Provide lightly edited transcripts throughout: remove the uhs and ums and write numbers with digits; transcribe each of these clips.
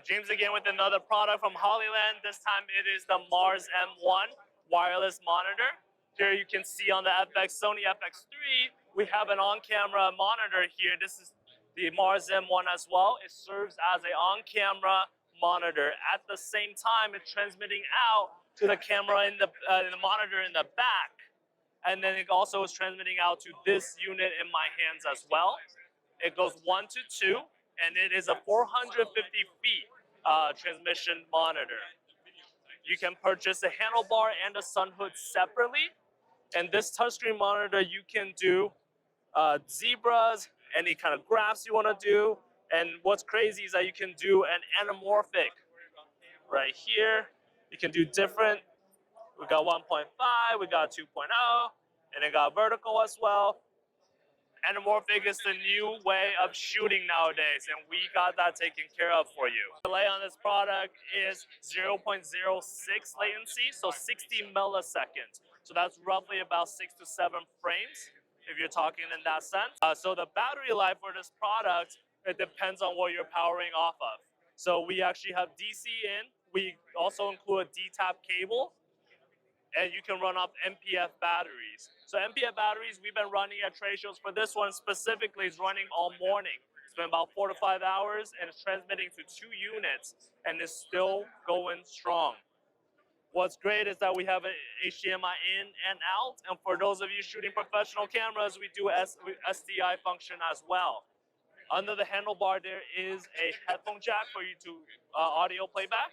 James again with another product from Hollyland. This time it is the Mars M1 wireless monitor. Here you can see on the Sony FX3, we have an on-camera monitor here. This is the Mars M1 as well. It serves as an on-camera monitor. At the same time, it's transmitting out to the camera in the monitor in the back. And then it also is transmitting out to this unit in my hands as well. It goes 1 to 2. And it is a 450 feet transmission monitor. You can purchase a handlebar and a sun hood separately. And this touchscreen monitor, you can do zebras, any kind of graphs you want to do. And what's crazy is that you can do an anamorphic right here. You can do different. We got 1.5, we got 2.0, and it got vertical as well. Anamorphic is the new way of shooting nowadays, and we got that taken care of for you. The delay on this product is 0.06 latency, so 60 milliseconds. So that's roughly about 6 to 7 frames, if you're talking in that sense. So the battery life for this product, it depends on what you're powering off of. So we actually have DC in. We also include a D-tap cable. And you can run off MPF batteries. So MPF batteries, we've been running at trade shows. For this one specifically, is running all morning. It's been about 4 to 5 hours, and it's transmitting to 2 units, and it's still going strong. What's great is that we have an HDMI in and out, and for those of you shooting professional cameras, we do SDI function as well. Under the handlebar, there is a headphone jack for you to audio playback,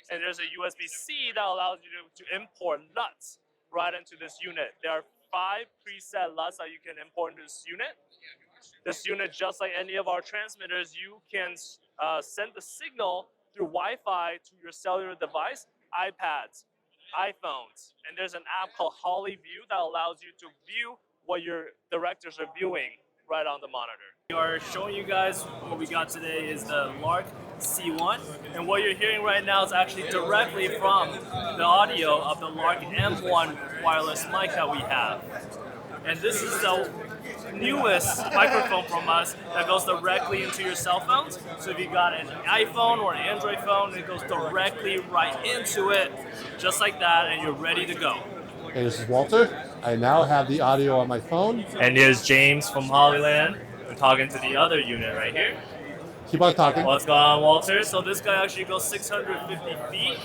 and there's a USB-C that allows you to import LUTs right into this unit. There are 5 preset LUTs that you can import into this unit. This unit, just like any of our transmitters, you can send the signal through Wi-Fi to your cellular device, iPads, iPhones, and there's an app called HollyView that allows you to view what your directors are viewing right on the monitor. We are showing you guys what we got today is the Lark C1, and what you're hearing right now is actually directly from the audio of the Lark M1 wireless mic that we have. And this is the newest microphone from us that goes directly into your cell phones. So if you got an iPhone or an Android phone, it goes directly right into it, just like that, and you're ready to go. Hey, this is Walter. I now have the audio on my phone. And here's James from Hollyland. We're talking to the other unit right here. Keep on talking. What's going on, Walter? So this guy actually goes 650 feet,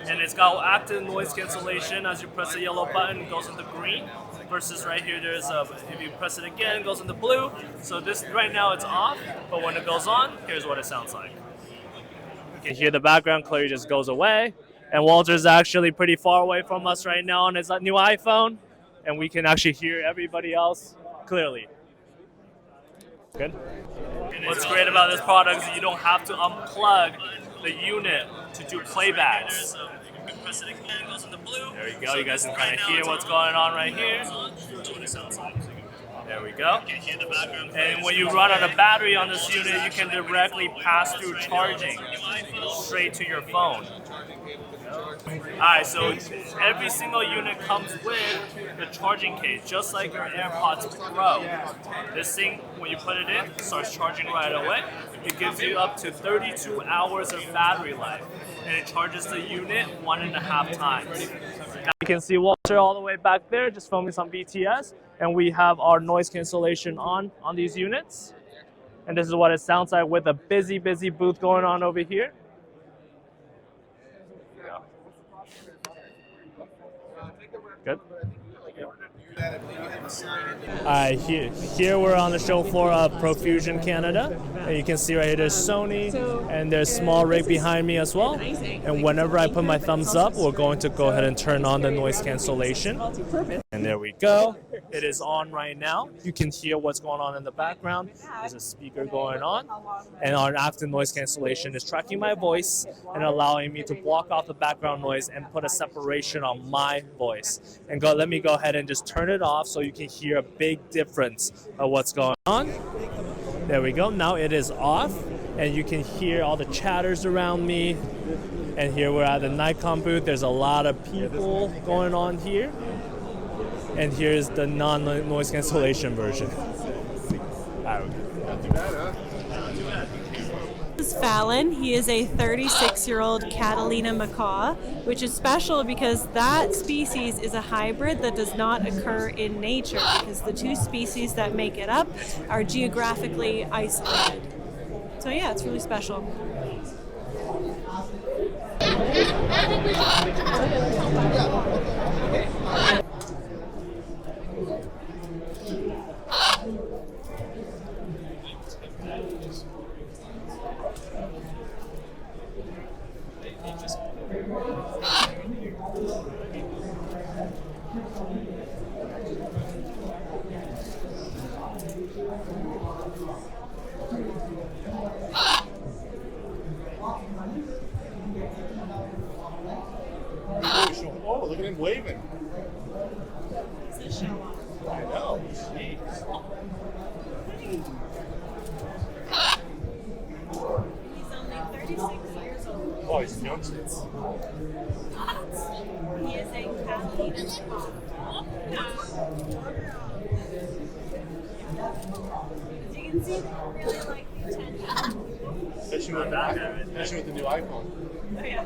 and it's got active noise cancellation. As you press the yellow button, it goes into green. Versus right here, there's if you press it again, it goes into blue. So this right now it's off, but when it goes on, here's what it sounds like. You can hear the background clearly just goes away. And Walter's actually pretty far away from us right now on his new iPhone, and we can actually hear everybody else clearly. Good. What's great about this product is you don't have to unplug the unit to do playback. There we go. You guys can kind of hear what's going on right here. There we go. And when you run out of battery on this unit, you can directly pass through charging straight to your phone. Alright, so every single unit comes with the charging case, just like your AirPods Pro. This thing, when you put it in, starts charging right away. It gives you up to 32 hours of battery life, and it charges the unit 1.5 times. Now you can see Walter all the way back there, just filming some BTS, and we have our noise cancellation on these units. And this is what it sounds like with a busy booth going on over here. Good. Here we're on the show floor of Profusion Canada, and you can see right here there's Sony, and there's small rig behind me as well. And whenever I put my thumbs up, we're going to go ahead and turn on the noise cancellation. And there we go. It is on right now. You can hear what's going on in the background. There's a speaker going on, and our active noise cancellation is tracking my voice and allowing me to block off the background noise and put a separation on my voice. And let me go ahead and just turn it off so you can hear a big difference of what's going on. There we go. Now it is off, and you can hear all the chatters around me. And here we're at the Nikon booth. There's a lot of people going on here. And here's the non-noise cancellation version. This is Fallon. He is a 36-year-old Catalina macaw, which is special because that species is a hybrid that does not occur in nature because the two species that make it up are geographically isolated. So yeah, it's really special. Oh, look at him waving. It's a show off. I know. Jeez. He's only 36 years old. Oh, he's youngster. He is a Catalina macaw. As you can see, they really like the attention. Especially with the new iPhone. Oh yeah.